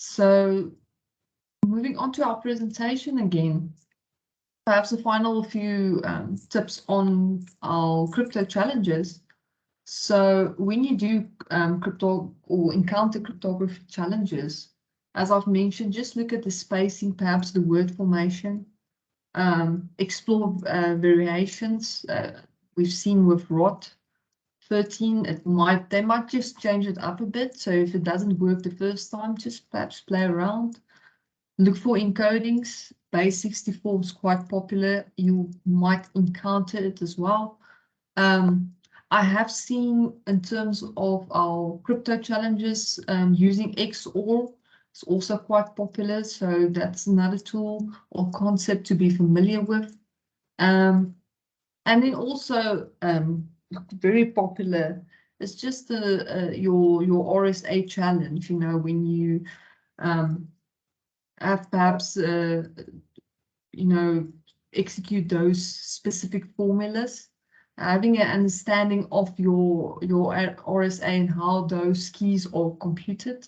So moving on to our presentation again, perhaps a final few tips on our crypto challenges. So when you do crypto or encounter cryptography challenges, as I've mentioned, just look at the spacing, perhaps the word formation, explore variations. We've seen with ROT 13, they might just change it up a bit. So if it doesn't work the first time, just perhaps play around. Look for encodings. Base 64 is quite popular. You might encounter it as well. I have seen in terms of our crypto challenges, using XOR is also quite popular. So that's another tool or concept to be familiar with. And then also very popular is just your RSA challenge. You know, when you have perhaps you know, execute those specific formulas. Having an understanding of your RSA and how those keys are computed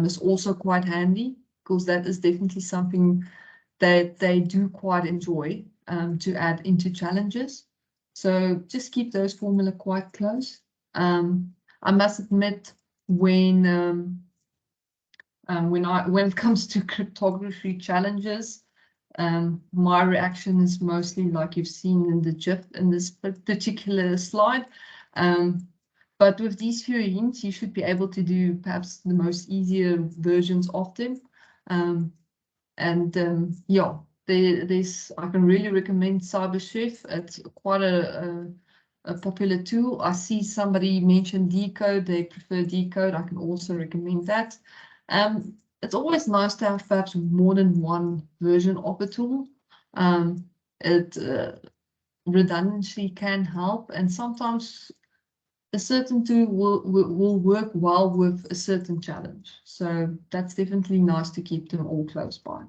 is also quite handy, because that is definitely something that they do quite enjoy to add into challenges. So just keep those formula quite close. I must admit, when it comes to cryptography challenges, my reaction is mostly like you've seen in the GIF in this particular slide. But with these few hints, you should be able to do perhaps the most easier versions of them. Yeah, I can really recommend CyberChef. It's quite a popular tool. I see somebody mention Decode. They prefer Decode. I can also recommend that. It's always nice to have perhaps more than one version of a tool. Redundancy can help, and sometimes a certain tool will work well with a certain challenge. So that's definitely nice to keep them all close by.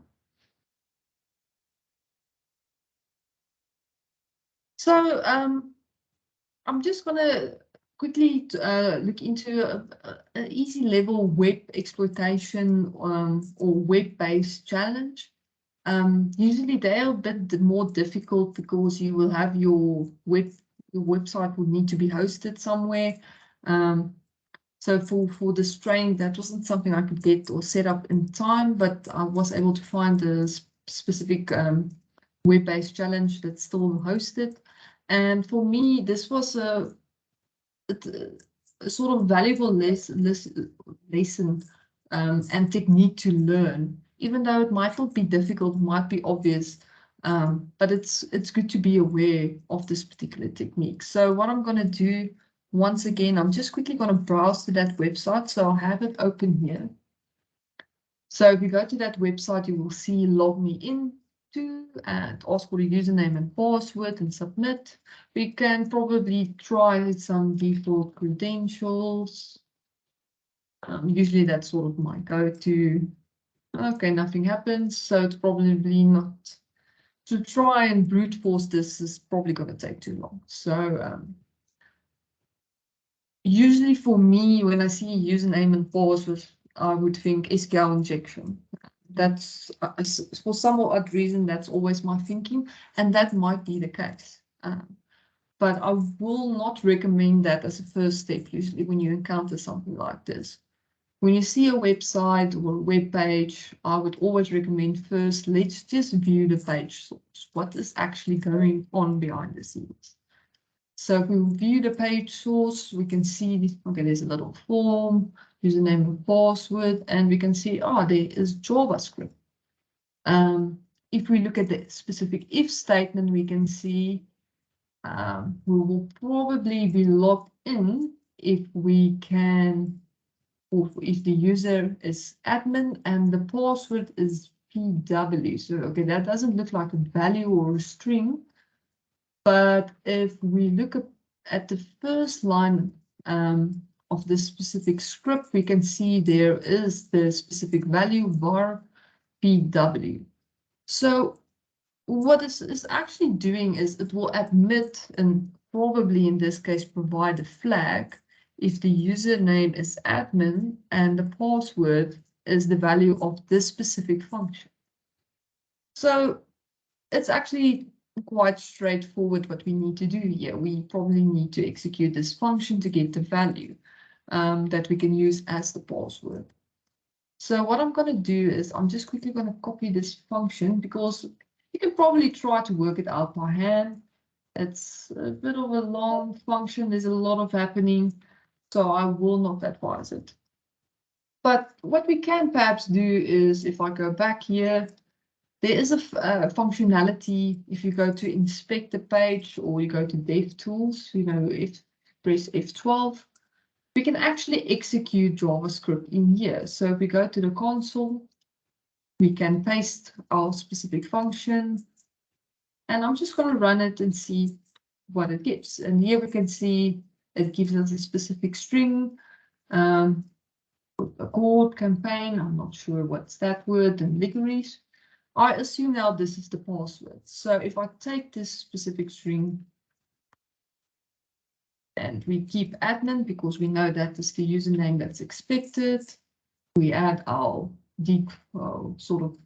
So I'm just going to quickly look into an easy level web exploitation or web-based challenge. Usually they are a bit more difficult because you will have your website will need to be hosted somewhere. So for the strain, that wasn't something I could get or set up in time, but I was able to find a specific web-based challenge that's still hosted. And for me, this was a sort of valuable lesson and technique to learn, even though it might not be difficult, might be obvious, but it's good to be aware of this particular technique. So what I'm going to do, once again, I'm just quickly going to browse to that website. So I'll have it open here. So if you go to that website, you will see log me in and ask for a username and password and submit. We can probably try some default credentials. Usually that's sort of my go-to. Okay, nothing happens, so it's probably not. To try and brute force this is probably going to take too long. So usually for me, when I see username and password, I would think SQL injection. That's for some odd reason, that's always my thinking, and that might be the case. But I will not recommend that as a first step, usually when you encounter something like this. When you see a website or a web page, I would always recommend first, let's just view the page source. What is actually going on behind the scenes? So if we view the page source, we can see, okay, there's a little form, username and password, and we can see, oh, there is JavaScript. If we look at the specific if statement, we can see we will probably be logged in if we can, or if the user is admin and the password is PW. So, okay, that doesn't look like a value or a string. But if we look at the first line of this specific script, we can see there is the specific value var PW. So what this is actually doing is it will admit, and probably in this case provide a flag, if the username is admin and the password is the value of this specific function. So it's actually quite straightforward what we need to do here. We probably need to execute this function to get the value that we can use as the password. So what I'm going to do is I'm just quickly going to copy this function, because you can probably try to work it out by hand. It's a bit of a long function. There's a lot of happening, so I will not advise it. But what we can perhaps do is, if I go back here, there is a functionality. If you go to inspect the page, or you go to dev tools, if press F12, we can actually execute JavaScript in here. So if we go to the console, we can paste our specific function, and I'm just going to run it and see what it gives. And here we can see it gives us a specific string, a chord, campaign, I'm not sure what's that word, and licorice. I assume now this is the password. So if I take this specific string and we keep admin, because we know that is the username that's expected, we add our deep sort of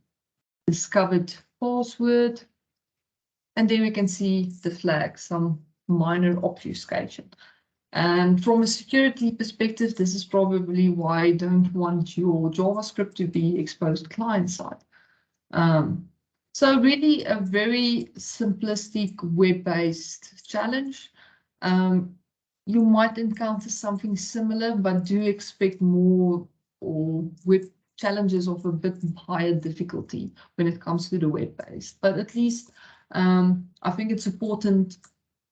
discovered password, and then we can see the flag, some minor obfuscation. And from a security perspective, this is probably why you don't want your JavaScript to be exposed client-side. So really a very simplistic web-based challenge. You might encounter something similar, but do expect more or web challenges of a bit higher difficulty when it comes to the web-based. But at least I think it's important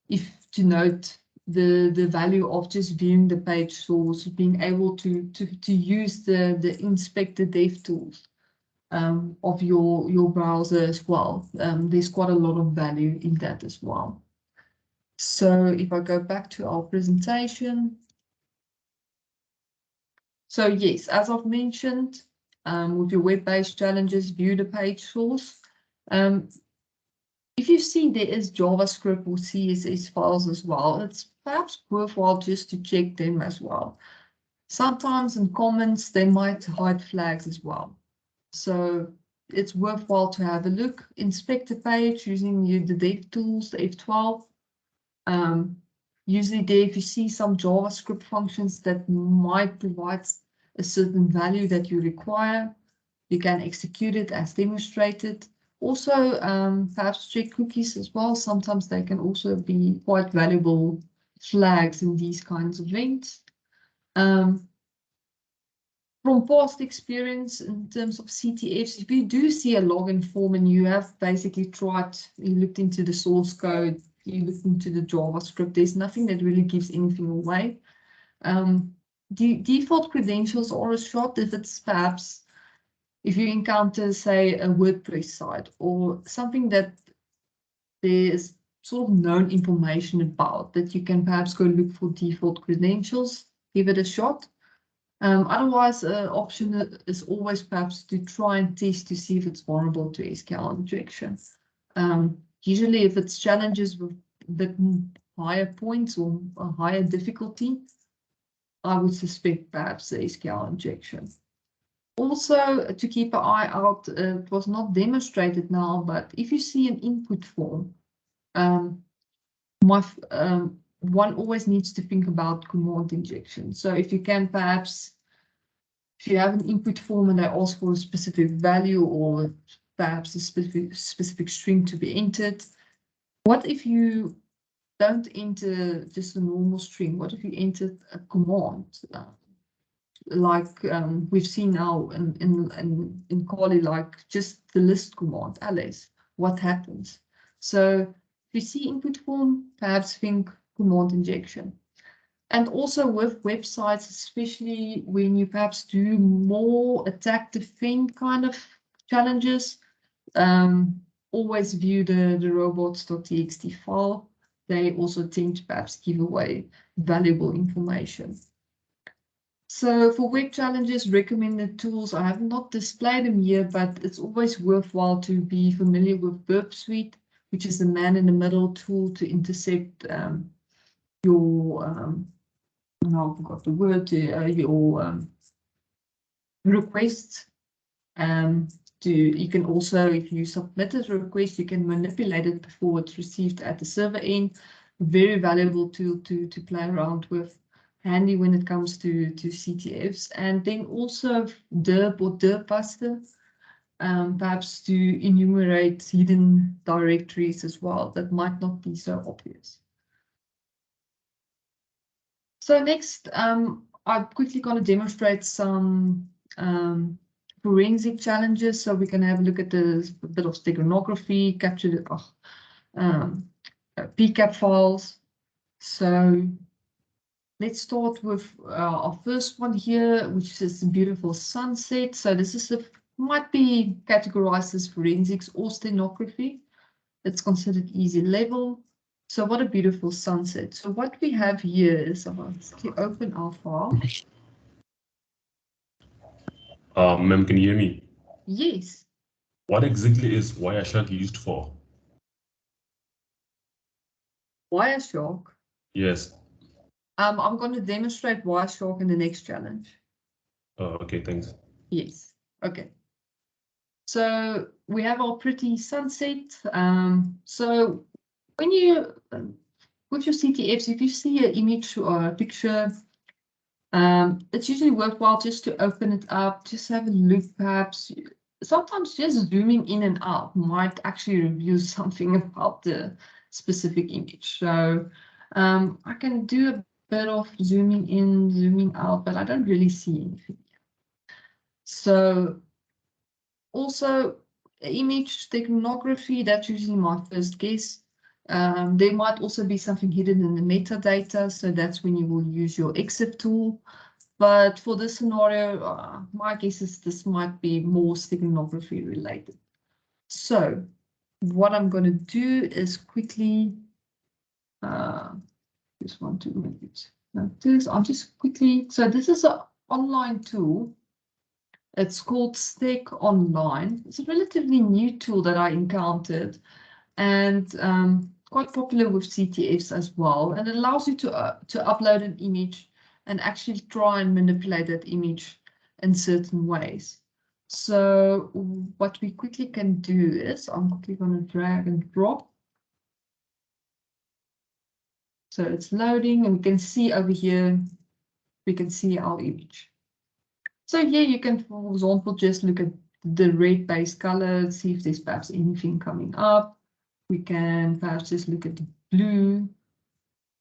to note the value of just viewing the page source, being able to use the inspector dev tools of your browser as well. There's quite a lot of value in that as well. So if I go back to our presentation. So yes, as I've mentioned, with your web-based challenges, view the page source. If you see there is JavaScript or CSS files as well, it's perhaps worthwhile just to check them as well. Sometimes in comments, they might hide flags as well. So it's worthwhile to have a look, inspect the page using the dev tools, the F12. Usually there, if you see some JavaScript functions that might provide a certain value that you require, you can execute it as demonstrated. Also, perhaps check cookies as well. Sometimes they can also be quite valuable flags in these kinds of links. From past experience in terms of CTFs, if you do see a login form and you have basically you looked into the source code, you looked into the JavaScript, there's nothing that really gives anything away. The default credentials are a shot if it's perhaps, if you encounter, say, a WordPress site or something that there's sort of known information about, that you can perhaps go look for default credentials, give it a shot. Otherwise, an option is always perhaps to try and test to see if it's vulnerable to SQL injection. Usually, if it's challenges with a bit higher points or a higher difficulty, I would suspect perhaps the SQL injection. Also, to keep an eye out, it was not demonstrated now, but if you see an input form, one always needs to think about command injection. So if you can perhaps, if you have an input form and they ask for a specific value or perhaps a specific string to be entered, what if you don't enter just a normal string? What if you enter a command? Like we've seen now in Kali, like just the list command, ls, what happens? So if you see input form, perhaps think command injection. And also with websites, especially when you perhaps do more attack defend kind of challenges, always view the robots.txt file. They also tend to perhaps give away valuable information. So for web challenges, recommended tools, I have not displayed them here, but it's always worthwhile to be familiar with Burp Suite, which is the man-in-the-middle tool to intercept your, I forgot the word, your requests. You can also, if you submit a request, you can manipulate it before it's received at the server end. Very valuable tool to play around with. Handy when it comes to CTFs. And then also derp or derp buster, perhaps to enumerate hidden directories as well that might not be so obvious. So next, I'm quickly going to demonstrate some forensic challenges, so we can have a look at a bit of steganography, capture the PCAP files. So let's start with our first one here, which is beautiful sunset. So this is might be categorized as forensics or stenography. It's considered easy level. So what a beautiful sunset. So what we have here is, let's open our file. Ma'am, can you hear me? Yes. What exactly is Wireshark used for? Wireshark? Yes. I'm going to demonstrate Wireshark in the next challenge. Okay, thanks. Yes. Okay. So we have our pretty sunset. So when you, with your CTFs, if you see an image or a picture, it's usually worthwhile just to open it up, just have a look, perhaps. Sometimes just zooming in and out might actually reveal something about the specific image. So I can do a bit of zooming in, zooming out, but I don't really see anything. So also image steganography, that's usually my first guess. There might also be something hidden in the metadata, so that's when you will use your EXIF tool. But for this scenario, my guess is this might be more steganography related. So what I'm going to do is quickly, just want to make it notice. I'll just quickly, so this is an online tool. It's called Steg Online. It's a relatively new tool that I encountered, and quite popular with CTFs as well. And it allows you to upload an image and actually try and manipulate that image in certain ways. So what we quickly can do is, I'm quickly going to drag and drop. So it's loading, and we can see over here, we can see our image. So here you can, for example, just look at the red base color, see if there's perhaps anything coming up. We can perhaps just look at the blue.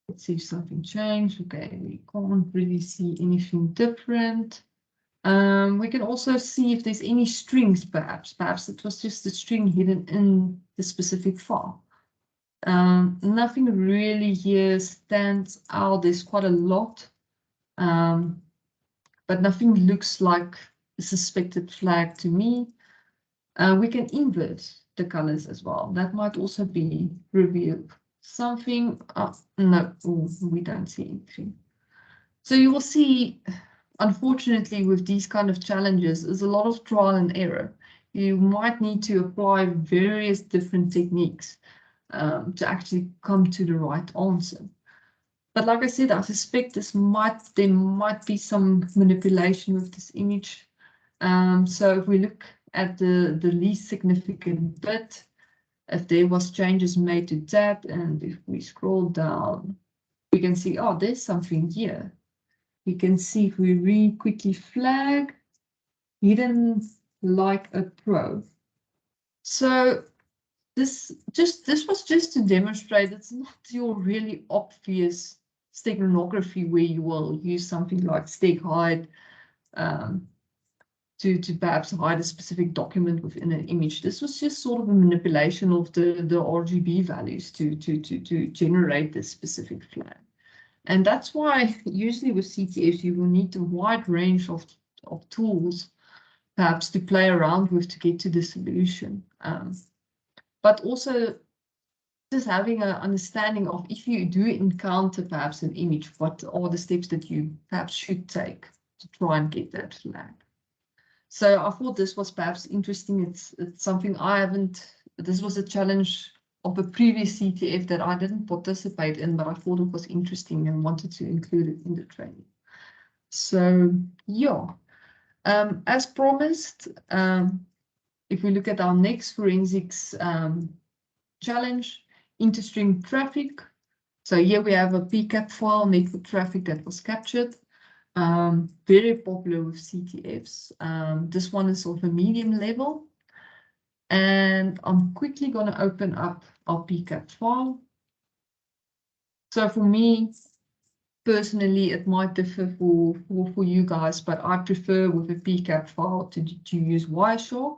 Let's see if something changed. Okay, we can't really see anything different. We can also see if there's any strings, perhaps. Perhaps it was just a string hidden in the specific file. Nothing really here stands out. There's quite a lot, but nothing looks like a suspected flag to me. We can invert the colors as well. That might also be revealed. Something, no, we don't see anything. So you will see, unfortunately, with these kind of challenges, is a lot of trial and error. You might need to apply various different techniques to actually come to the right answer. But like I said, I suspect there might be some manipulation with this image. So if we look at the least significant bit, if there was changes made to that, and if we scroll down, we can see, oh, there's something here. We can see if we quickly flag, hidden like a pro. So this was just to demonstrate it's not your really obvious steganography where you will use something like steg hide to perhaps hide a specific document within an image. This was just sort of a manipulation of the RGB values to generate this specific flag. And that's why usually with CTFs you will need a wide range of tools perhaps to play around with to get to the solution. But also just having an understanding of if you do encounter perhaps an image, what are the steps that you perhaps should take to try and get that flag. So I thought this was perhaps interesting. It's something I haven't, this was a challenge of a previous CTF that I didn't participate in, but I thought it was interesting and wanted to include it in the training. So yeah, As promised, if we look at our next forensics challenge, interstream traffic. So here we have a PCAP file, network traffic that was captured. Very popular with CTFs. This one is of a medium level. And I'm quickly going to open up our PCAP file. So for me, personally, it might differ for you guys, but I prefer with a PCAP file to use Wireshark.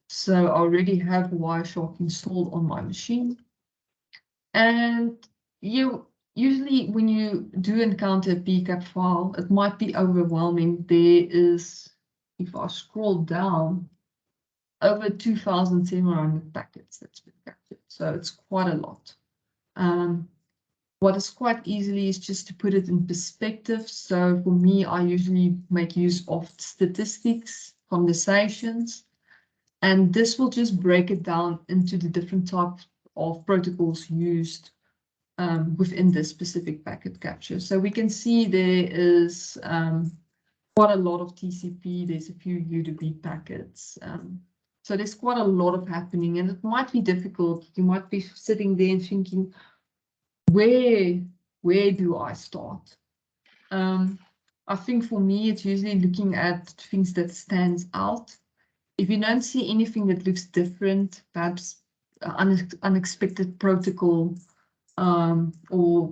So I already have Wireshark installed on my machine. And usually when you do encounter a PCAP file, it might be overwhelming. There is, if I scroll down, over 2,700 packets that's been captured. So it's quite a lot. What is quite easily is just to put it in perspective. So for me, I usually make use of statistics, conversations, and this will just break it down into the different types of protocols used within this specific packet capture. So we can see there is quite a lot of TCP. There's a few UDP packets. So there's quite a lot of happening, and it might be difficult. You might be sitting there and thinking, where do I start? I think for me, it's usually looking at things that stands out. If you don't see anything that looks different, perhaps unexpected protocol or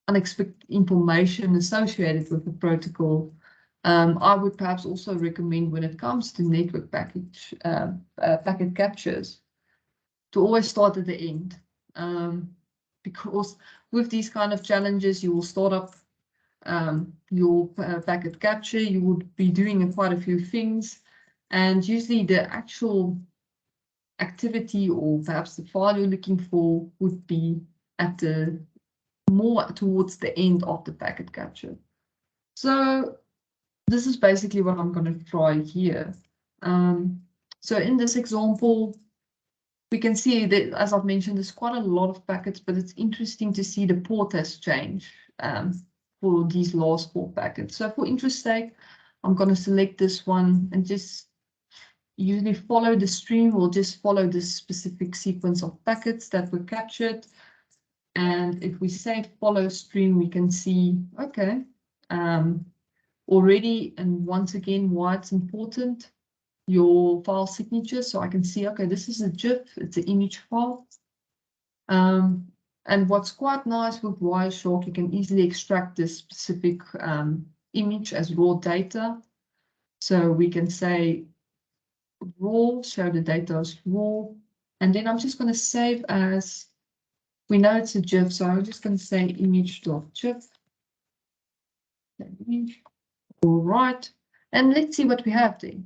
unexpected information associated with the protocol, I would perhaps also recommend when it comes to network packet captures to always start at the end. Because with these kind of challenges, you will start up your packet capture, you would be doing quite a few things, and usually the actual activity or perhaps the file you're looking for would be at the more towards the end of the packet capture. So this is basically what I'm going to try here. So in this example, we can see that, as I've mentioned, there's quite a lot of packets, but it's interesting to see the port has changed for these last 4 packets. So for interest sake, I'm going to select this one and just usually follow the stream. We'll just follow this specific sequence of packets that were captured. And if we say follow stream, we can see, okay, already, and once again, why it's important, your file signature. So I can see, okay, this is a GIF, it's an image file. And what's quite nice with Wireshark, you can easily extract this specific image as raw data. So we can say raw, show the data as raw. And then I'm just going to save as, we know it's a GIF, so I'm just going to say image.gif. All right. And let's see what we have there.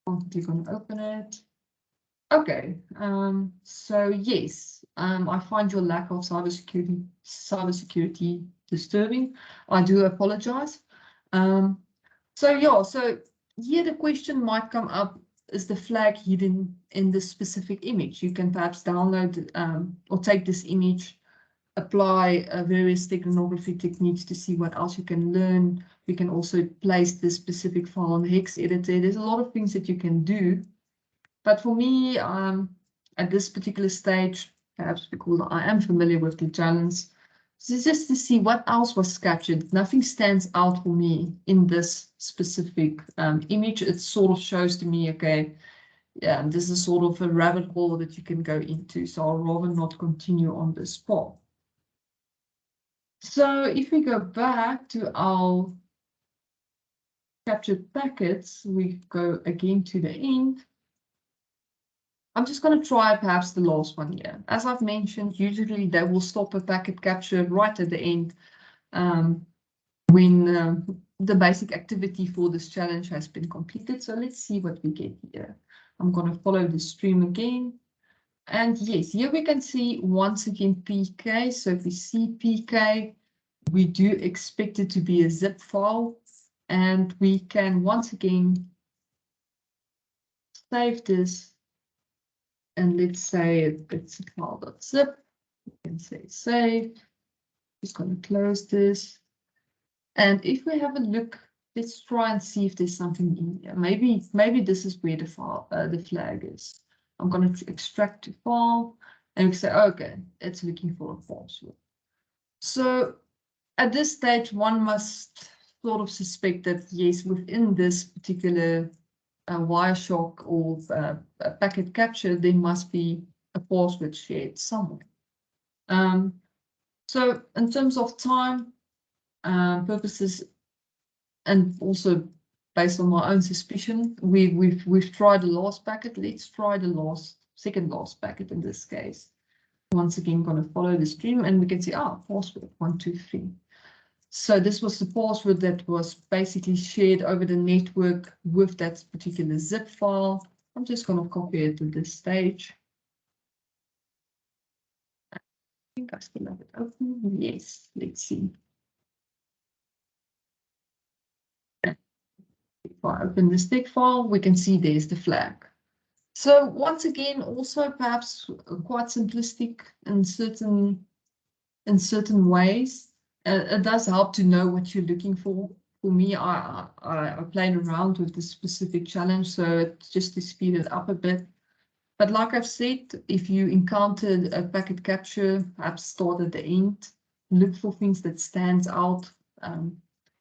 I'll click on open it. Okay, so yes, I find your lack of cybersecurity disturbing. I do apologize. So yeah, so here the question might come up, is the flag hidden in this specific image? You can perhaps download or take this image, apply various steganography techniques to see what else you can learn. We can also place this specific file in hex editor. There's a lot of things that you can do. But for me, at this particular stage, perhaps because I am familiar with the challenge, so just to see what else was captured. Nothing stands out for me in this specific image. It sort of shows to me, okay, yeah, this is sort of a rabbit hole that you can go into. So I'll rather not continue on this path. So if we go back to our captured packets, we go again to the end. I'm just going to try perhaps the last one here. As I've mentioned, usually they will stop a packet capture right at the end when the basic activity for this challenge has been completed. So let's see what we get here. I'm going to follow the stream again. And yes, here we can see once again PK. So if we see PK, we do expect it to be a zip file. And we can once again save this. And let's say it's a file.zip. You can say save. Just going to close this. And if we have a look let's try and see if there's something in here. Maybe this is where the file, the flag is. I'm going to extract the file and we say, okay, it's looking for a password. So at this stage, one must sort of suspect that yes, within this particular Wireshark or packet capture, there must be a password shared somewhere. So in terms of time purposes, and also based on my own suspicion, we've tried the last packet. Let's try the second last packet in this case. Once again, going to follow the stream, and we can see password 123. So this was the password that was basically shared over the network with that particular zip file. I'm just going to copy it to this stage. I think I still have it open. Yes, let's see. If I open the stick file, we can see there's the flag. So once again, also perhaps quite simplistic in certain ways. It does help to know what you're looking for. For me, I played around with this specific challenge, so just to speed it up a bit. But like I've said, if you encountered a packet capture, perhaps start at the end, look for things that stands out.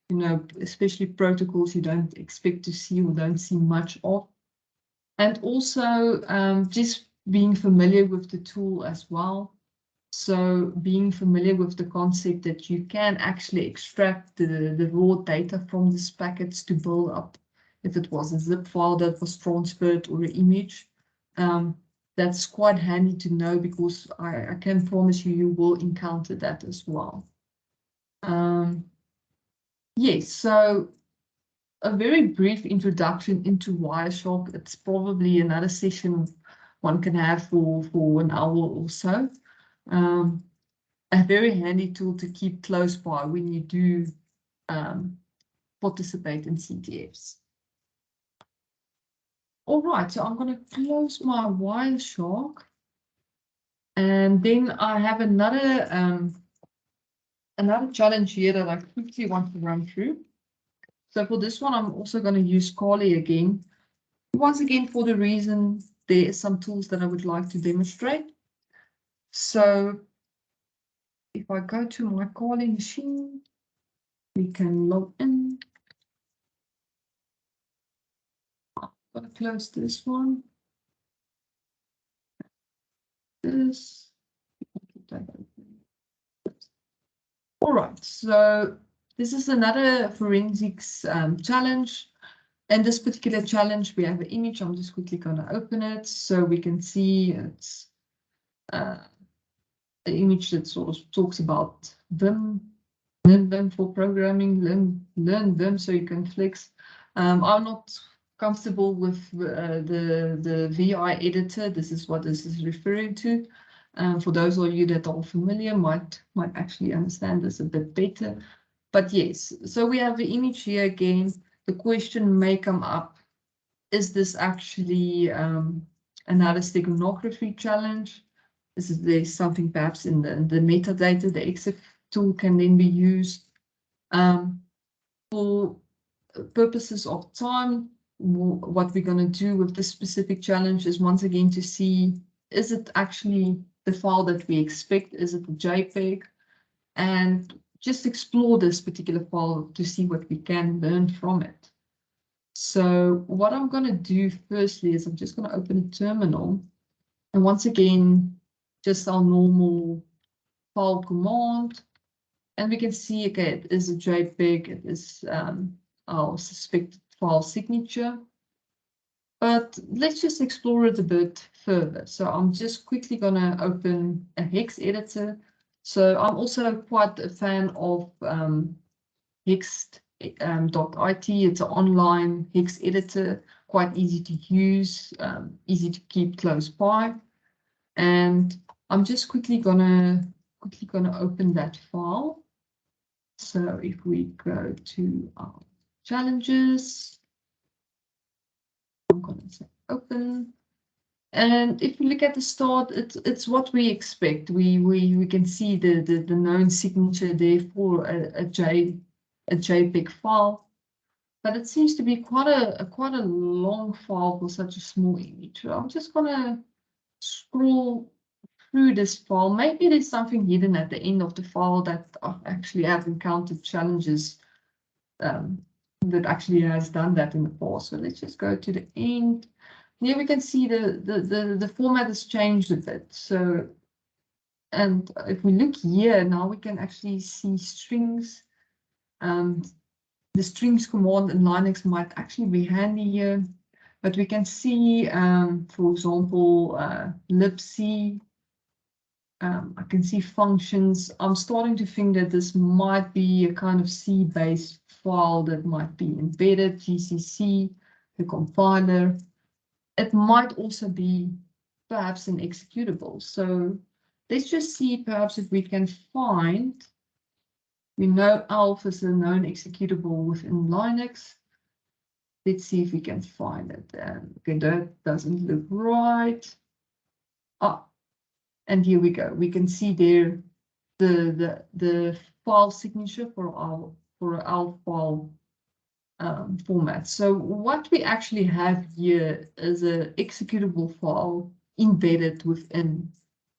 You know, especially protocols you don't expect to see or don't see much of. And also just being familiar with the tool as well. So being familiar with the concept that you can actually extract the raw data from these packets to build up, if it was a zip file that was transferred or an image. That's quite handy to know, because I can promise you will encounter that as well. Yes, so a very brief introduction into Wireshark. It's probably another session one can have for an hour or so. A very handy tool to keep close by when you do participate in CTFs. All right, so I'm going to close my Wireshark, and then I have another challenge here that I quickly want to run through. So for this one, I'm also going to use Kali again. Once again, for the reason there are some tools that I would like to demonstrate. So if I go to my Kali machine, we can log in. I'm going to close this one. This. All right, so this is another forensics challenge. And this particular challenge, we have an image. I'm just quickly going to open it so we can see it's an image that sort of talks about Vim, learn Vim for programming, learn Vim so you can flex. I'm not comfortable with the VI editor. This is what this is referring to. For those of you that are familiar, might actually understand this a bit better. But yes, so we have the image here again. The question may come up, is this actually another steganography challenge? Is there something perhaps in the metadata, the EXIF tool can then be used? For purposes of time, what we're going to do with this specific challenge is once again to see, is it actually the file that we expect? Is it a JPEG? And just explore this particular file to see what we can learn from it. So what I'm going to do firstly is I'm just going to open a terminal. And once again, just our normal file command. And we can see, okay, it is a JPEG. It is our suspected file signature. But let's just explore it a bit further. So I'm just quickly going to open a hex editor. So I'm also quite a fan of hex.it. It's an online hex editor, quite easy to use, easy to keep close by. And I'm just quickly gonna open that file. So if we go to our challenges, I'm gonna say open. And if you look at the start, it's what we expect. We can see the known signature there for a JPEG file. but it seems to be quite a long file for such a small image. So I'm just gonna scroll through this file. Maybe there's something hidden at the end of the file that I actually have encountered challenges that actually has done that in the past. So let's just go to the end. Here we can see the format has changed a bit. So, and if we look here now, we can actually see strings. The strings command in Linux might actually be handy here, but we can see, for example, libc. I can see functions. I'm starting to think that this might be a kind of C-based file that might be embedded, GCC, the compiler. It might also be perhaps an executable. So let's just see perhaps if we can find, we know ELF is a known executable within Linux. Let's see if we can find it. Okay, that doesn't look right. Ah, and here we go. We can see there the file signature for our ELF file format. So what we actually have here is an executable file embedded within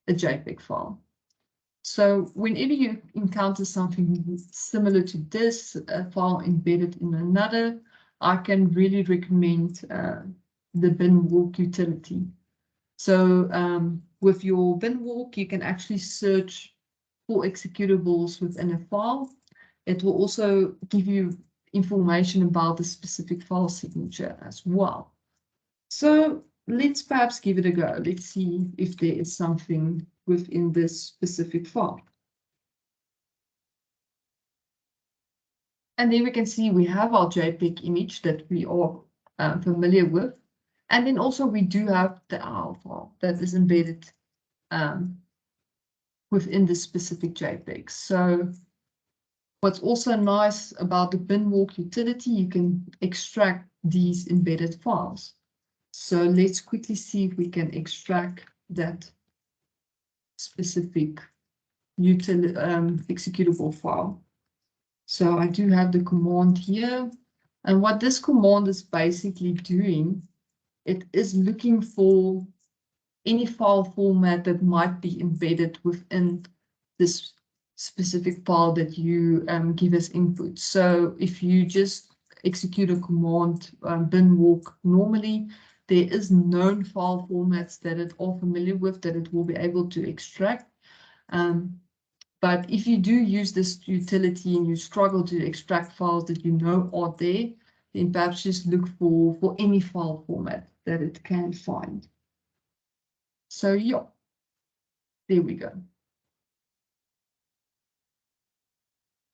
a JPEG file. So whenever you encounter something similar to this, a file embedded in another, I can really recommend the binwalk utility. So with your binwalk, you can actually search for executables within a file. It will also give you information about the specific file signature as well. So let's perhaps give it a go. Let's see if there is something within this specific file. And then we can see we have our JPEG image that we are familiar with. And then also we do have the AR file that is embedded within the specific JPEG. So what's also nice about the binwalk utility, you can extract these embedded files. So let's quickly see if we can extract that specific executable file. So I do have the command here. And what this command is basically doing, it is looking for any file format that might be embedded within this specific file that you give as input. So if you just execute a command binwalk normally, there is known file formats that it are familiar with that it will be able to extract. But if you do use this utility and you struggle to extract files that you know are there, then perhaps just look for any file format that it can find. So yeah, there we go.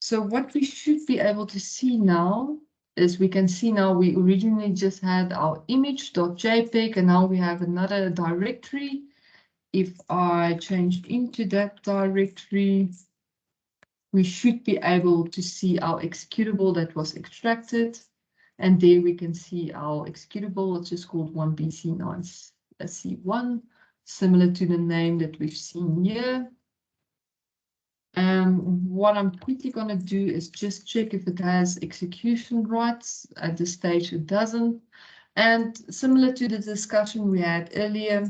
So what we should be able to see now is we can see now we originally just had our image.jpg and now we have another directory. If I change into that directory, we should be able to see our executable that was extracted. And there we can see our executable, it's just called 1BC9C1, similar to the name that we've seen here. What I'm quickly going to do is just check if it has execution rights. At this stage, it doesn't. And similar to the discussion we had earlier,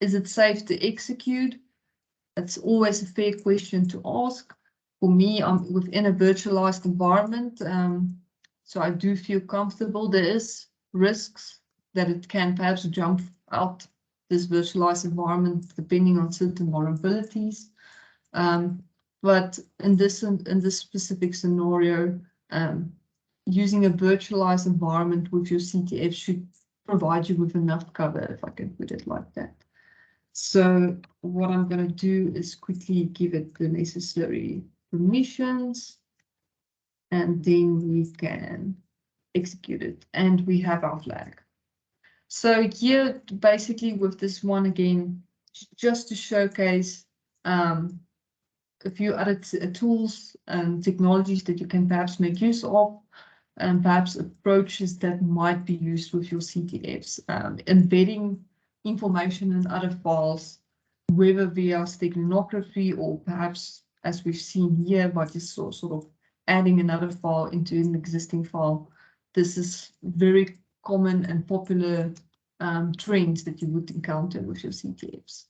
is it safe to execute? That's always a fair question to ask. For me, I'm within a virtualized environment, so I do feel comfortable. There is risks that it can perhaps jump out this virtualized environment depending on certain vulnerabilities. But in this specific scenario, using a virtualized environment with your CTF should provide you with enough cover, if I can put it like that. So what I'm going to do is quickly give it the necessary permissions, and then we can execute it, and we have our flag. So here, basically with this one again, just to showcase a few other tools and technologies that you can perhaps make use of, and perhaps approaches that might be used with your CTFs, embedding information in other files, whether via steganography or perhaps, as we've seen here, by just sort of adding another file into an existing file. this is very common and popular trends that you would encounter with your CTFs.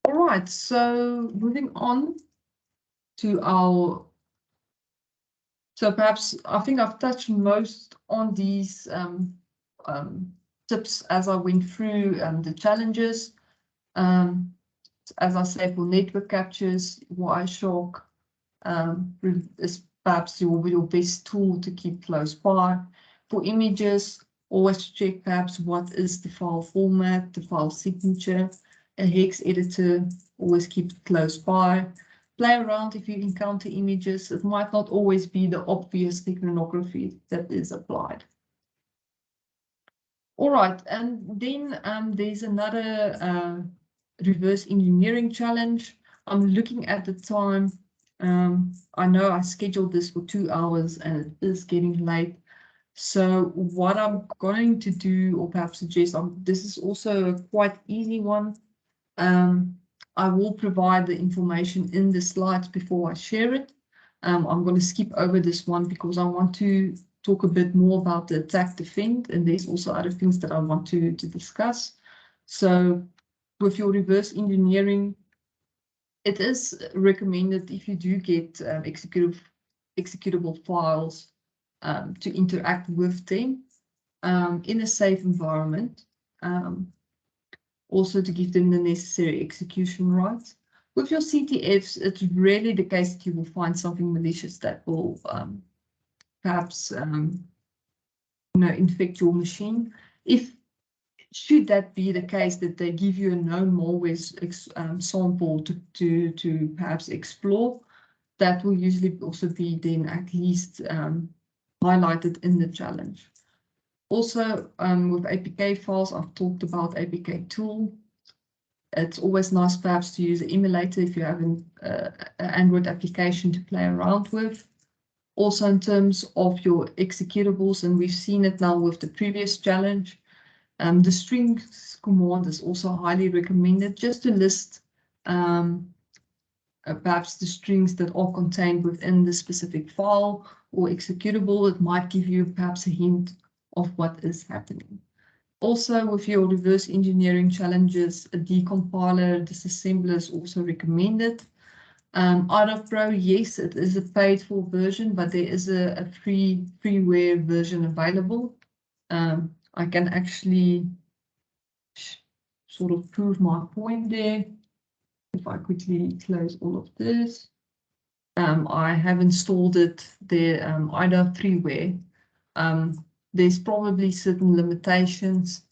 All right, so moving on to our, so perhaps I think I've touched most on these tips as I went through the challenges. As I say, for network captures, Wireshark is perhaps your best tool to keep close by. For images, always check perhaps what is the file format, the file signature. A hex editor, always keep it close by. Play around if you encounter images. It might not always be the obvious iconography that is applied. All right, and then there's another reverse engineering challenge. I'm looking at the time. I know I scheduled this for 2 hours and it is getting late. So what I'm going to do, or perhaps suggest, this is also a quite easy one. I will provide the information in the slides before I share it. I'm going to skip over this one because I want to talk a bit more about the attack defend, and there's also other things that I want to discuss. So with your reverse engineering, it is recommended if you do get executable files to interact with them in a safe environment. Also to give them the necessary execution rights. With your CTFs, it's rarely the case that you will find something malicious that will perhaps infect your machine. Should that be the case, that they give you a known malware sample to perhaps explore, that will usually also be then at least highlighted in the challenge. Also, with APK files, I've talked about APK tool. It's always nice perhaps to use an emulator if you have an Android application to play around with. Also in terms of your executables, and we've seen it now with the previous challenge, the strings command is also highly recommended, just to list perhaps the strings that are contained within the specific file or executable. It might give you perhaps a hint of what is happening. Also, with your reverse engineering challenges, a decompiler, disassembler is also recommended. IDOF Pro, yes, it is a paid for version, but there is a freeware version available. I can actually sort of prove my point there. If I quickly close all of this. I have installed it, the IDOF freeware. There's probably certain limitations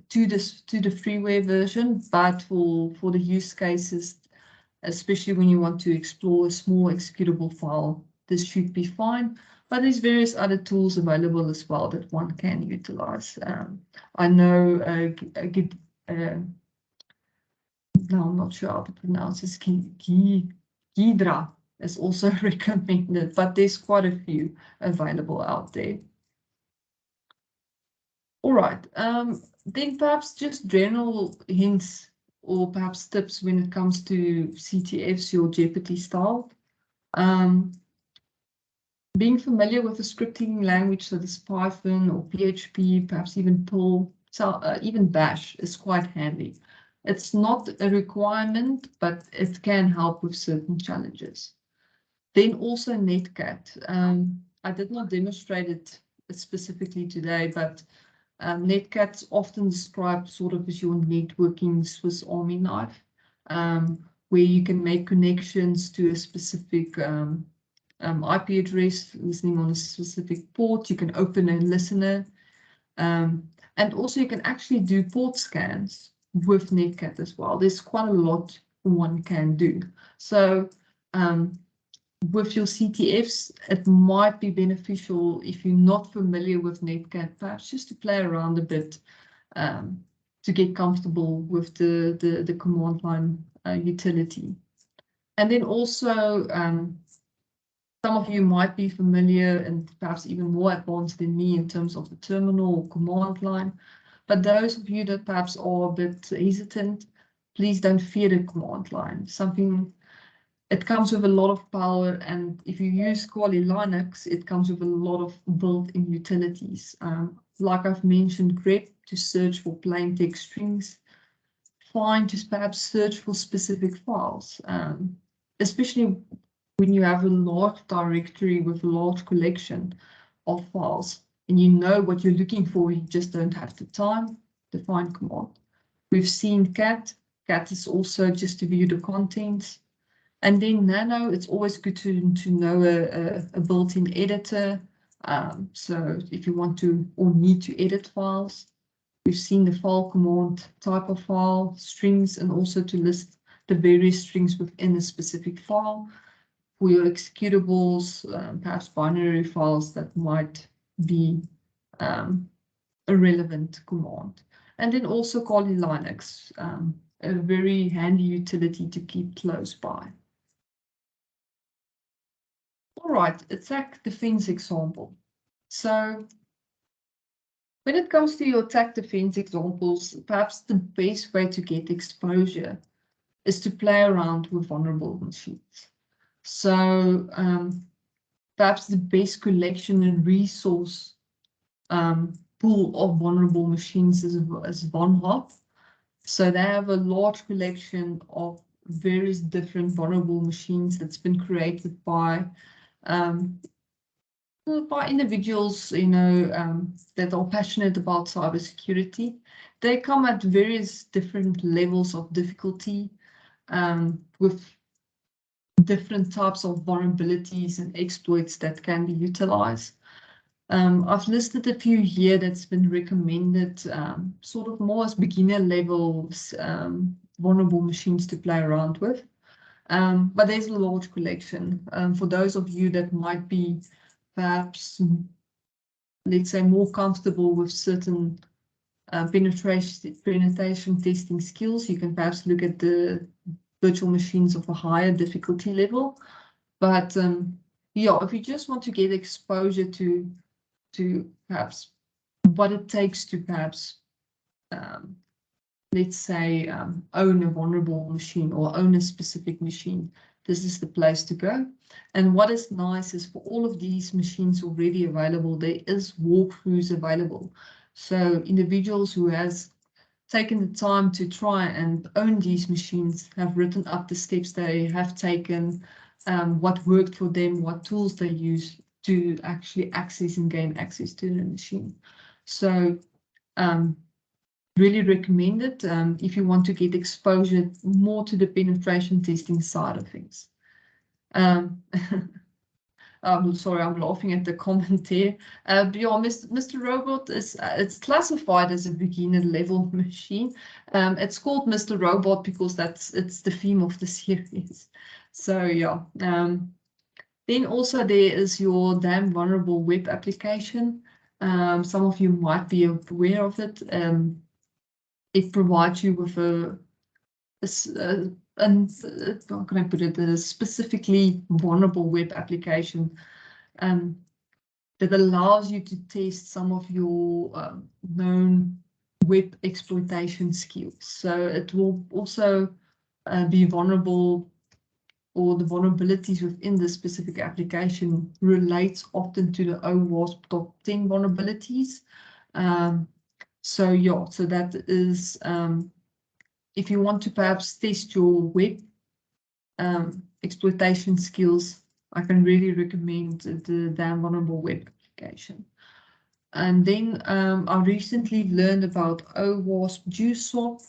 to the freeware version, but for the use cases, especially when you want to explore a small executable file, this should be fine. But there's various other tools available as well that one can utilize. I know now I'm not sure how to pronounce this. Ghidra is also recommended, but there's quite a few available out there. All right, then perhaps just general hints or perhaps tips when it comes to CTFs, your Jeopardy style. Being familiar with a scripting language, so this Python or PHP, perhaps even Perl, so even Bash is quite handy. It's not a requirement, but it can help with certain challenges. Then also Netcat. I did not demonstrate it specifically today, but Netcat's often described sort of as your networking Swiss Army knife, where you can make connections to a specific IP address, listening on a specific port. You can open a listener, and also you can actually do port scans with Netcat as well. There's quite a lot one can do. So with your CTFs, it might be beneficial if you're not familiar with Netcat, perhaps just to play around a bit to get comfortable with the command line utility. And then also, some of you might be familiar and perhaps even more advanced than me in terms of the terminal or command line. But those of you that perhaps are a bit hesitant, please don't fear the command line. Something it comes with a lot of power, and if you use Kali Linux, it comes with a lot of built-in utilities. Like I've mentioned, grep to search for plain text strings, find to perhaps search for specific files, especially when you have a large directory with a large collection of files and you know what you're looking for, you just don't have the time to find command. We've seen cat. Cat is also just to view the contents. And then nano, it's always good to know a built-in editor. So if you want to or need to edit files, we've seen the file command, type of file, strings, and also to list the various strings within a specific file. For your executables, perhaps binary files that might be a relevant command. And then also Kali Linux, a very handy utility to keep close by. All right, attack defense example. So when it comes to your attack defense examples, perhaps the best way to get exposure is to play around with vulnerable machines. So perhaps the best collection and resource pool of vulnerable machines is VonHop. So they have a large collection of various different vulnerable machines that's been created by individuals, that are passionate about cybersecurity. They come at various different levels of difficulty, with different types of vulnerabilities and exploits that can be utilized. I've listed a few here that's been recommended, sort of more as beginner levels, vulnerable machines to play around with. But there's a large collection. For those of you that might be perhaps, let's say, more comfortable with certain penetration testing skills, you can perhaps look at the virtual machines of a higher difficulty level. But yeah, if you just want to get exposure to perhaps what it takes to perhaps, let's say, own a vulnerable machine or own a specific machine, this is the place to go. And what is nice is for all of these machines already available, there is walkthroughs available. So individuals who has taken the time to try and own these machines have written up the steps they have taken, what worked for them, what tools they use to actually access and gain access to the machine. So really recommend it if you want to get exposure more to the penetration testing side of things. I'm sorry, I'm laughing at the comment there. But yeah, Mr. Robot is it's classified as a beginner level machine. It's called Mr. Robot because it's the theme of the series. So yeah. Then also there is your damn vulnerable web application. Some of you might be aware of it. It provides you with how can I put it, a specifically vulnerable web application that allows you to test some of your known web exploitation skills. So it will also be vulnerable, or the vulnerabilities within the specific application relates often to the OWASP top 10 vulnerabilities. So yeah, so that is, if you want to perhaps test your web exploitation skills, I can really recommend the damn vulnerable web application. And then I recently learned about OWASP JUSWAP.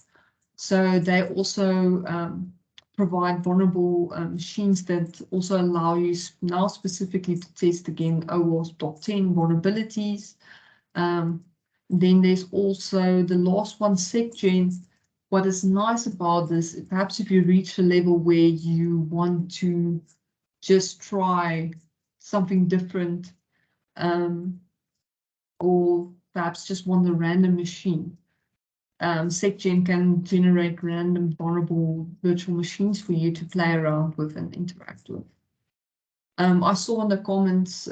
So they also provide vulnerable machines that also allow you now specifically to test again OWASP top 10 vulnerabilities. Then there's also the last one, SecGen. What is nice about this, perhaps if you reach a level where you want to just try something different, or perhaps just want a random machine, SecGen can generate random vulnerable virtual machines for you to play around with and interact with. I saw in the comments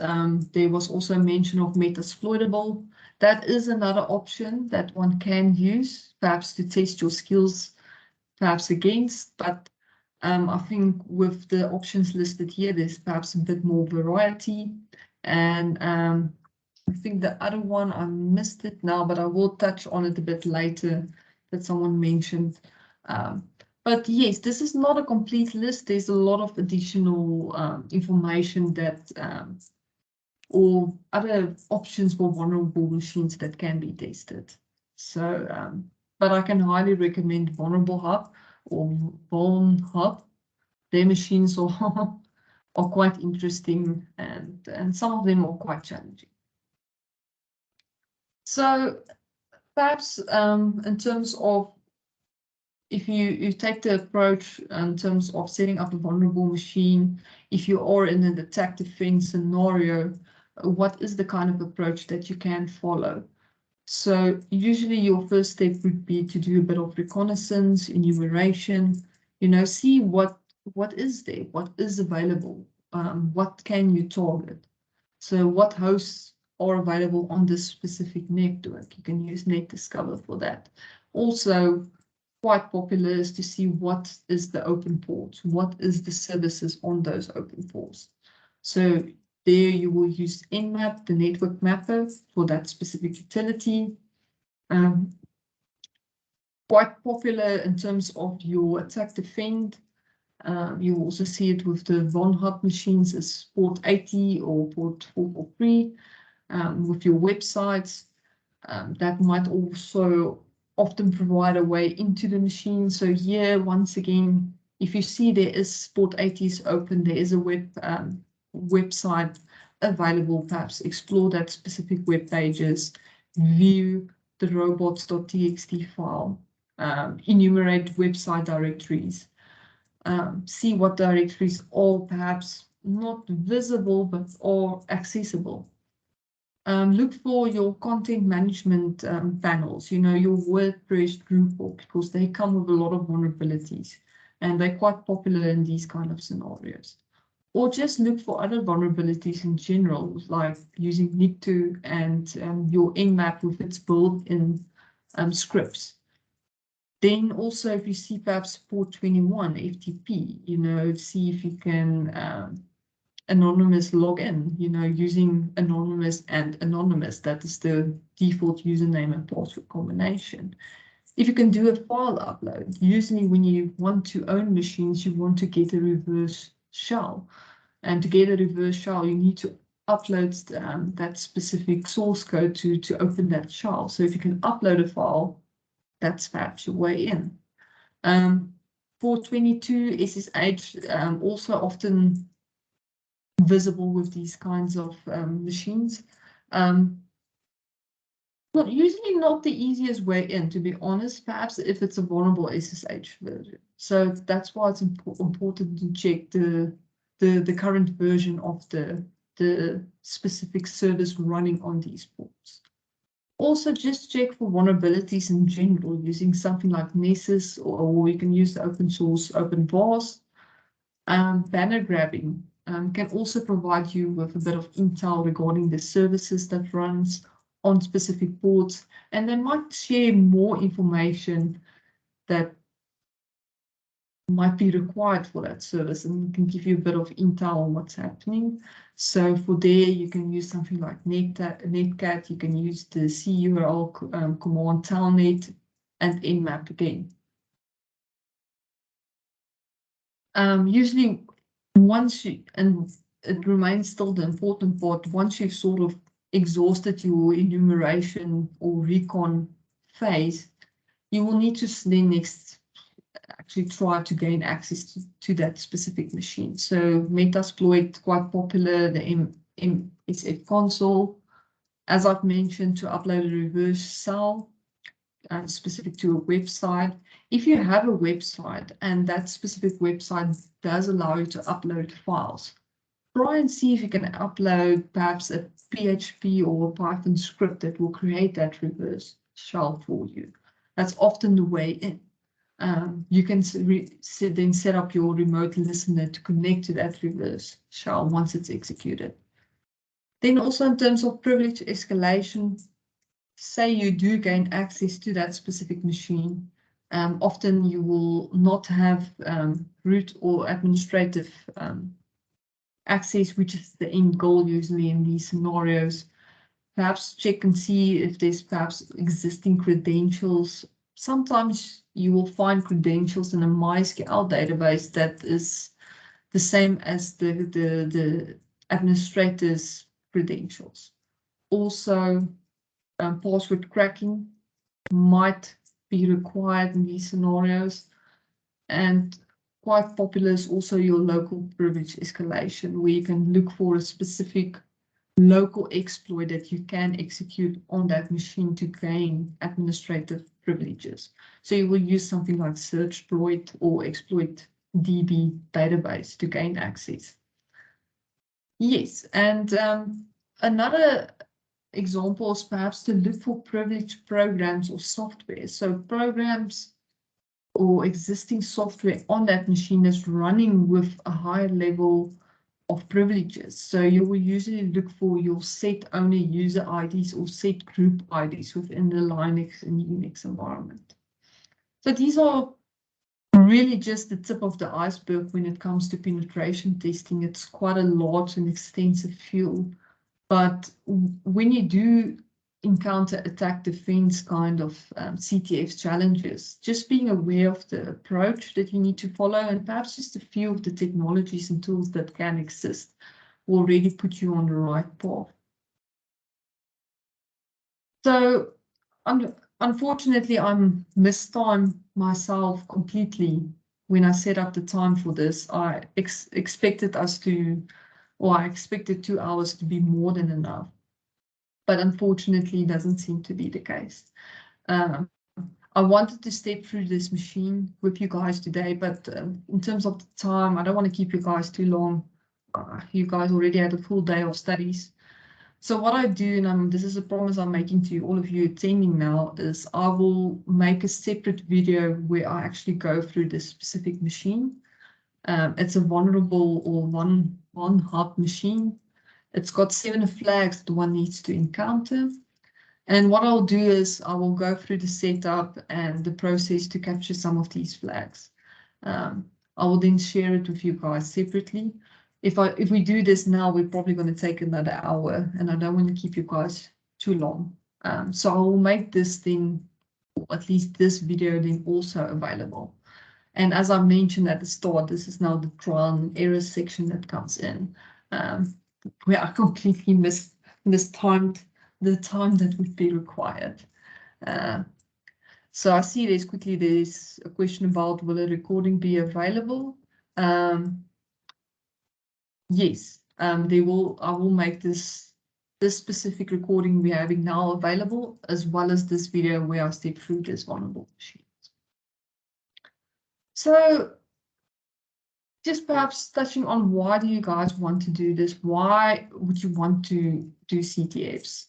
there was also a mention of Metasploitable. That is another option that one can use, perhaps to test your skills, perhaps against, but I think with the options listed here, there's perhaps a bit more variety. And I think the other one, I missed it now, but I will touch on it a bit later, that someone mentioned. But yes, this is not a complete list. There's a lot of additional information that or other options for vulnerable machines that can be tested. So, but I can highly recommend Vulnerable Hub or Vuln Hub. Their machines are quite interesting, and some of them are quite challenging. So perhaps in terms of, if you take the approach in terms of setting up a vulnerable machine, if you are in an attack defense scenario, what is the kind of approach that you can follow? So usually your first step would be to do a bit of reconnaissance, enumeration, see what is there, what is available, what can you target. So what hosts are available on this specific network? You can use NetDiscover for that. Also, quite popular is to see what is the open ports, what is the services on those open ports. So there you will use Nmap, the network mapper, for that specific utility. Quite popular in terms of your attack defend. You also see it with the Von Hub machines as port 80 or port 443. With your websites, that might also often provide a way into the machine. So here, once again, if you see there is port 80s open, there is a website available, perhaps explore that specific web pages, view the robots.txt file, enumerate website directories, see what directories are perhaps not visible but are accessible. Look for your content management panels, your WordPress group, because they come with a lot of vulnerabilities and they're quite popular in these kind of scenarios. Or just look for other vulnerabilities in general, like using Nicto and your Nmap with its built-in scripts. Then also, if you see perhaps port 21 FTP, see if you can anonymous login, using anonymous and anonymous. That is the default username and password combination. If you can do a file upload, usually when you want to own machines, you want to get a reverse shell. And to get a reverse shell, you need to upload that specific source code to open that shell. So if you can upload a file, that's perhaps your way in. 422 SSH, also often visible with these kinds of machines. Well, usually not the easiest way in, to be honest, perhaps if it's a vulnerable SSH version. So that's why it's important to check the current version of the specific service running on these ports. Also, just check for vulnerabilities in general using something like Nessus, or you can use the open source OpenVAS. Banner grabbing can also provide you with a bit of intel regarding the services that runs on specific ports, and they might share more information that might be required for that service and can give you a bit of intel on what's happening. So for there, you can use something like netcat, you can use the curl command telnet and nmap again. Usually once you, and it remains still the important part, once you've sort of exhausted your enumeration or recon phase, you will need to then next actually try to gain access to that specific machine. So Metasploit, quite popular, the MSF console, as I've mentioned, to upload a reverse shell specific to a website. If you have a website and that specific website does allow you to upload files, try and see if you can upload perhaps a PHP or a Python script that will create that reverse shell for you. That's often the way in. You can then set up your remote listener to connect to that reverse shell once it's executed. Then also in terms of privilege escalation, say you do gain access to that specific machine, Often you will not have root or administrative access, which is the end goal usually in these scenarios. Perhaps check and see if there's perhaps existing credentials. Sometimes you will find credentials in a MySQL database that is the same as the administrator's credentials. Also, password cracking might be required in these scenarios, and quite popular is also your local privilege escalation, where you can look for a specific local exploit that you can execute on that machine to gain administrative privileges. So you will use something like searchploit or exploit DB database to gain access. Yes, and another example is perhaps to look for privileged programs or software. So programs or existing software on that machine is running with a higher level of privileges. So you will usually look for your set only user IDs or set group IDs within the Linux and Unix environment. So these are really just the tip of the iceberg when it comes to penetration testing. It's quite a large and extensive field. But when you do encounter attack defense kind of CTF challenges, just being aware of the approach that you need to follow, and perhaps just a few of the technologies and tools that can exist will really put you on the right path. So unfortunately, I'm mistimed myself completely when I set up the time for this. I expected us to, or I expected 2 hours to be more than enough. But unfortunately, it doesn't seem to be the case. I wanted to step through this machine with you guys today, but in terms of the time, I don't want to keep you guys too long. You guys already had a full day of studies. So what I do, and this is a promise I'm making to all of you attending now, is I will make a separate video where I actually go through this specific machine. It's a vulnerable or one hot machine. It's got 7 flags that one needs to encounter. And what I'll do is I will go through the setup and the process to capture some of these flags. I will then share it with you guys separately. If we do this now, we're probably going to take another hour, and I don't want to keep you guys too long. So I will make this thing, or at least this video, then also available. And as I mentioned at the start, this is now the trial and error section that comes in, where I completely mistimed the time that would be required. So I see there's a question about will a recording be available? Yes, I will make this specific recording we're having now available, as well as this video where I step through this vulnerable machine. So just perhaps touching on why do you guys want to do this? Why would you want to do CTFs?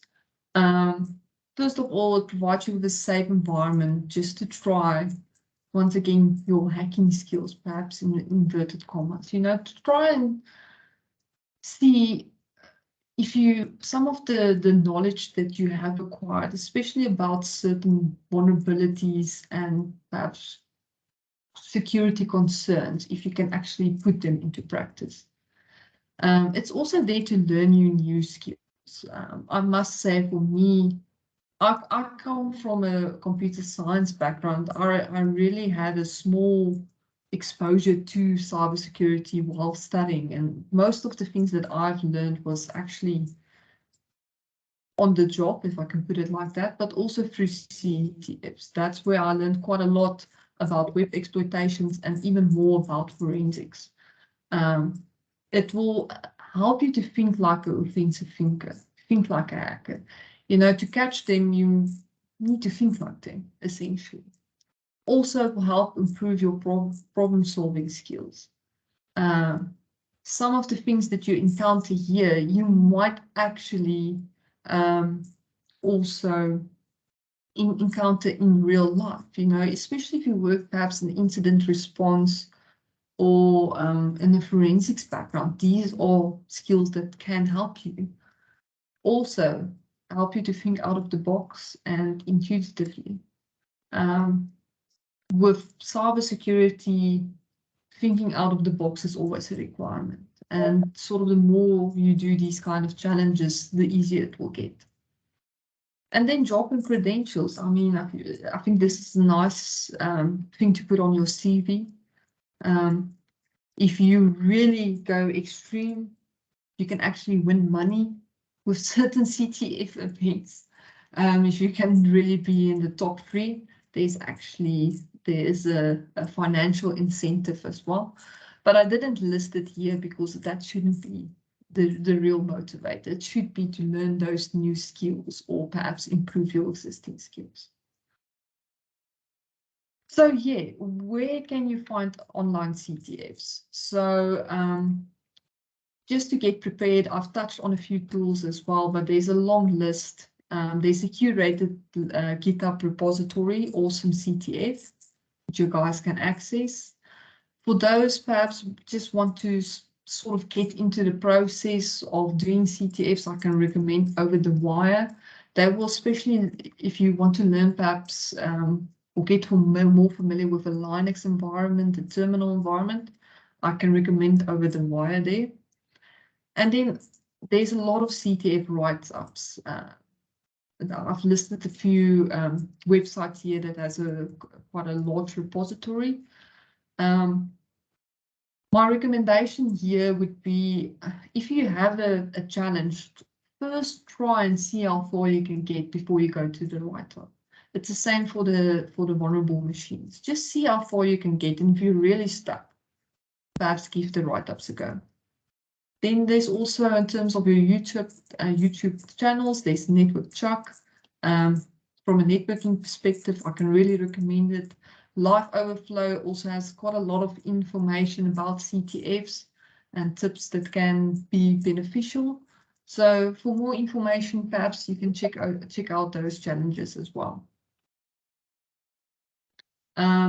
First of all, it provides you with a safe environment just to try, once again, your hacking skills, perhaps in inverted commas, to try and see if some of the knowledge that you have acquired, especially about certain vulnerabilities and perhaps security concerns, if you can actually put them into practice. It's also there to learn you new skills. I must say, for me, I come from a computer science background. I really had a small exposure to cybersecurity while studying, and most of the things that I've learned was actually on the job, if I can put it like that, but also through CTFs. That's where I learned quite a lot about web exploitations and even more about forensics. It will help you to think like an offensive thinker, think like a hacker. To catch them, you need to think like them, essentially. Also, it will help improve your problem-solving skills. Some of the things that you encounter here, you might actually also encounter in real life, especially if you work perhaps in incident response or in a forensics background. These are skills that can help you. Also, help you to think out of the box and intuitively. with cybersecurity, thinking out of the box is always a requirement. And sort of the more you do these kind of challenges, the easier it will get. And then job and credentials. I mean, I think this is a nice thing to put on your CV. If you really go extreme, you can actually win money with certain CTF events. If you can really be in the top 3, there is a financial incentive as well. But I didn't list it here because that shouldn't be the real motivator. It should be to learn those new skills or perhaps improve your existing skills. So yeah, where can you find online CTFs? So just to get prepared, I've touched on a few tools as well, but there's a long list. There's a curated GitHub repository, Awesome CTF, which you guys can access. For those perhaps just want to sort of get into the process of doing CTFs, I can recommend Over the Wire. They will, especially if you want to learn perhaps or get more familiar with a Linux environment, a terminal environment, I can recommend Over the Wire there. And then there's a lot of CTF write-ups. I've listed a few websites here that has quite a large repository. My recommendation here would be, if you have a challenge, first try and see how far you can get before you go to the write-up. It's the same for the vulnerable machines. Just see how far you can get, and if you're really stuck, perhaps give the write-ups a go. Then there's also, in terms of your YouTube channels, there's Network Chuck. From a networking perspective, I can really recommend it. Live Overflow also has quite a lot of information about CTFs and tips that can be beneficial. So for more information, perhaps you can check out those challenges as well.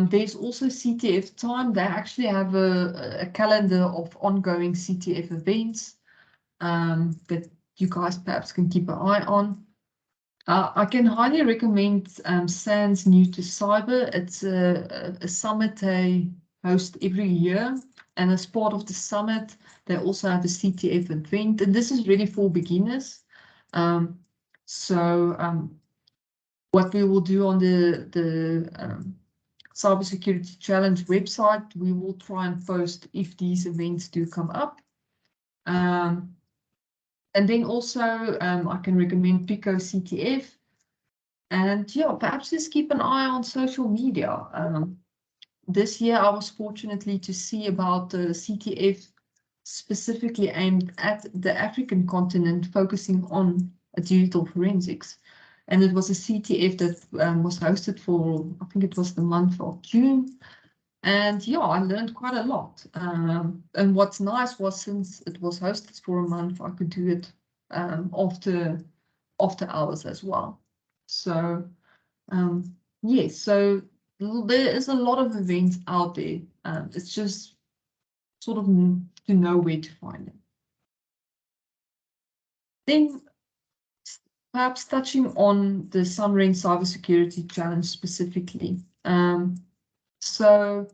There's also CTF Time. They actually have a calendar of ongoing CTF events that you guys perhaps can keep an eye on. I can highly recommend SANReN's New to Cyber. It's a summit they host every year. And as part of the summit, they also have a CTF event. And this is really for beginners. What we will do on the Cybersecurity Challenge website, we will try and post if these events do come up. And then also, I can recommend Pico CTF. And yeah, perhaps just keep an eye on social media. This year, I was fortunately to see about the CTF specifically aimed at the African continent, focusing on digital forensics. And it was a CTF that was hosted for, I think it was the month of June. And yeah, I learned quite a lot. And what's nice was, since it was hosted for a month, I could do it after hours as well. So yes, so there is a lot of events out there. It's just sort of to know where to find them. Then perhaps touching on the SANReN Cyber Security Challenge specifically. So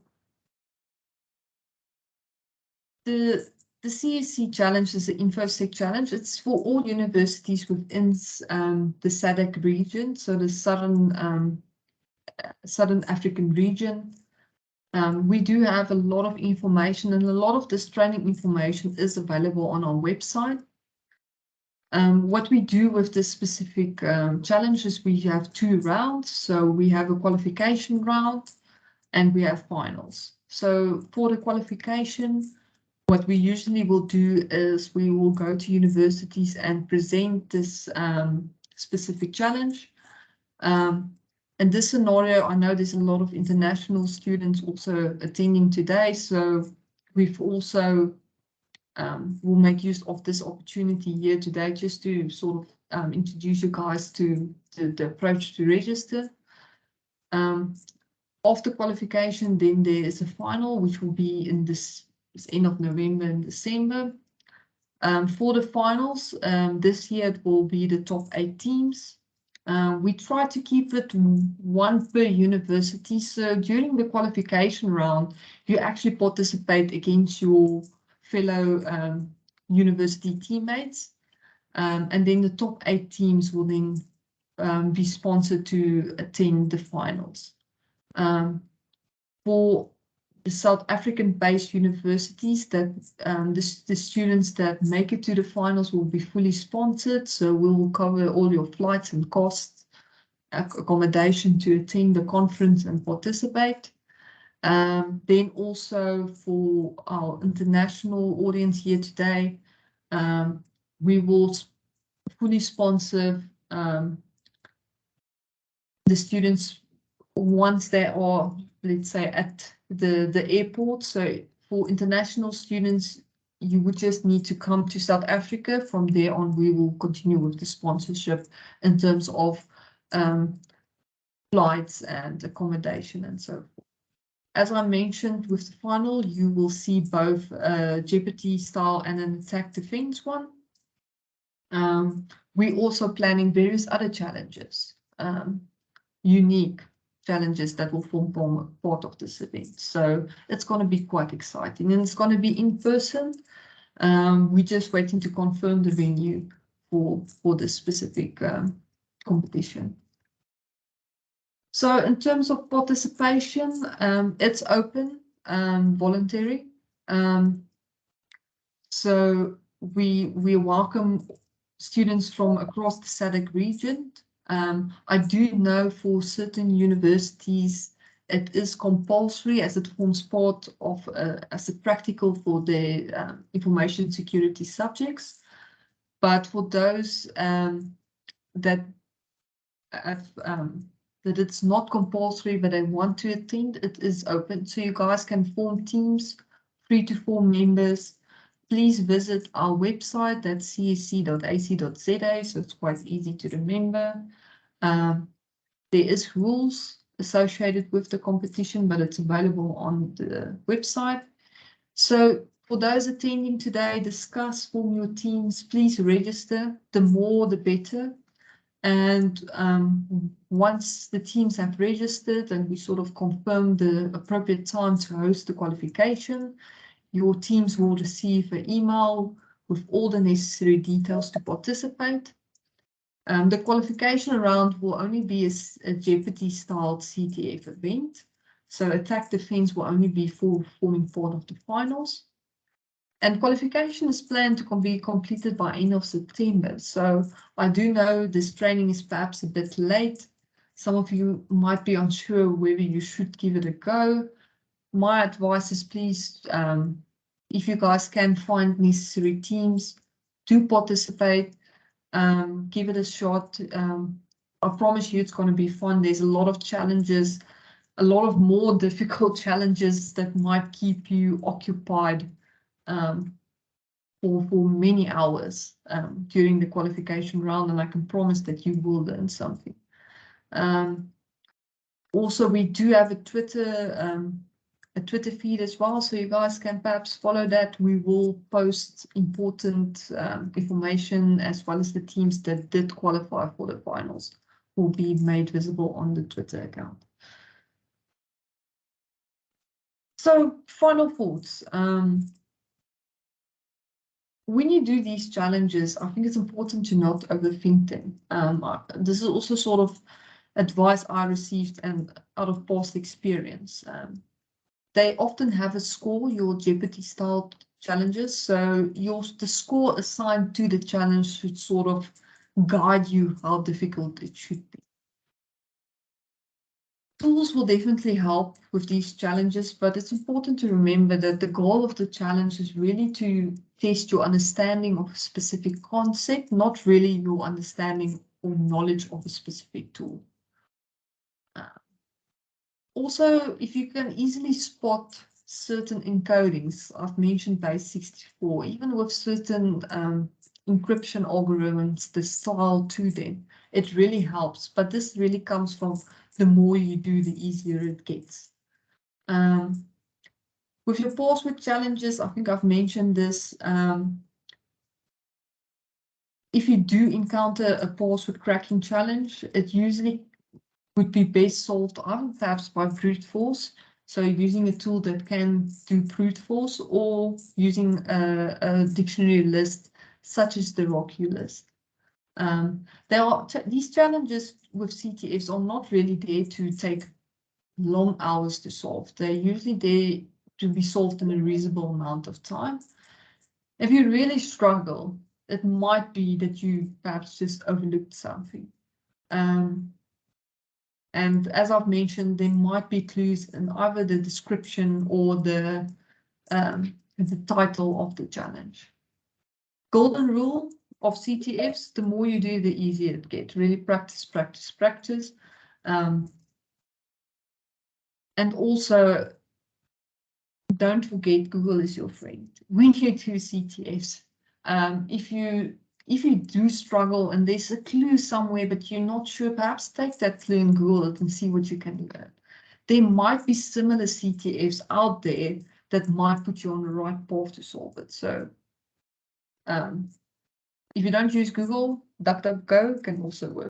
the CSC challenge is the InfoSec challenge. It's for all universities within the SADC region, so the Southern African region. We do have a lot of information, and a lot of this training information is available on our website. What we do with this specific challenge is we have 2 rounds. So we have a qualification round and we have finals. So for the qualification, what we usually will do is we will go to universities and present this specific challenge. In this scenario, I know there's a lot of international students also attending today, so we've also we'll make use of this opportunity here today just to sort of introduce you guys to the approach to register. After qualification, then there is a final, which will be in this end of November and December. For the finals, this year it will be the top 8 teams. We try to keep it one per university. So during the qualification round, you actually participate against your fellow university teammates. And then the top 8 teams will then be sponsored to attend the finals. For the South African-based universities, that the students that make it to the finals will be fully sponsored. So we'll cover all your flights and costs, accommodation to attend the conference and participate. Then also for our international audience here today, we will fully sponsor the students once they are, let's say, at the airport. So for international students, you would just need to come to South Africa. From there on, we will continue with the sponsorship in terms of flights and accommodation and so forth. As I mentioned with the final, you will see both a Jeopardy style and an attack defense one. We're also planning various other challenges, unique challenges that will form part of this event. So it's going to be quite exciting, and it's going to be in person. We're just waiting to confirm the venue for this specific competition. So in terms of participation, it's open, voluntary. So we welcome students from across the SADC region. I do know for certain universities it is compulsory, as it forms part of as a practical for their information security subjects. But for those that have that it's not compulsory, but they want to attend, it is open. So you guys can form teams, 3 to 4 members. Please visit our website, that's csc.ac.za, so it's quite easy to remember. There is rules associated with the competition, but it's available on the website. So for those attending today, discuss, form your teams, please register. The more, the better. And once the teams have registered and we sort of confirm the appropriate time to host the qualification, your teams will receive an email with all the necessary details to participate. The qualification round will only be a Jeopardy-style CTF event. So attack defense will only be forming part of the finals. And qualification is planned to be completed by end of September. So I do know this training is perhaps a bit late. Some of you might be unsure whether you should give it a go. My advice is please, if you guys can find necessary teams to participate, give it a shot. I promise you it's going to be fun. There's a lot of challenges, a lot of more difficult challenges that might keep you occupied for many hours during the qualification round, and I can promise that you will learn something. Also, we do have a Twitter feed as well, so you guys can perhaps follow that. We will post important information, as well as the teams that did qualify for the finals will be made visible on the Twitter account. So final thoughts. When you do these challenges, I think it's important to not overthink them. This is also sort of advice I received and out of past experience. They often have a score, your Jeopardy style challenges. So the score assigned to the challenge should sort of guide you how difficult it should be. Tools will definitely help with these challenges, but it's important to remember that the goal of the challenge is really to test your understanding of a specific concept, not really your understanding or knowledge of a specific tool. Also, if you can easily spot certain encodings, I've mentioned base 64, even with certain encryption algorithms, the style to them, it really helps. But this really comes from the more you do, the easier it gets. With your password challenges, I think I've mentioned this. if you do encounter a password cracking challenge, it usually would be best solved either perhaps by brute force, so using a tool that can do brute force, or using a dictionary list such as the ROCU list. These challenges with CTFs are not really there to take long hours to solve. They're usually there to be solved in a reasonable amount of time. If you really struggle, it might be that you perhaps just overlooked something. And as I've mentioned, there might be clues in either the description or the title of the challenge. Golden rule of CTFs: the more you do, the easier it gets. Really practice, practice, practice. And also, don't forget Google is your friend when you do CTFs. If you do struggle and there's a clue somewhere, but you're not sure, perhaps take that clue and Google it and see what you can learn. There might be similar CTFs out there that might put you on the right path to solve it. So if you don't use Google, DuckDuckGo can also work.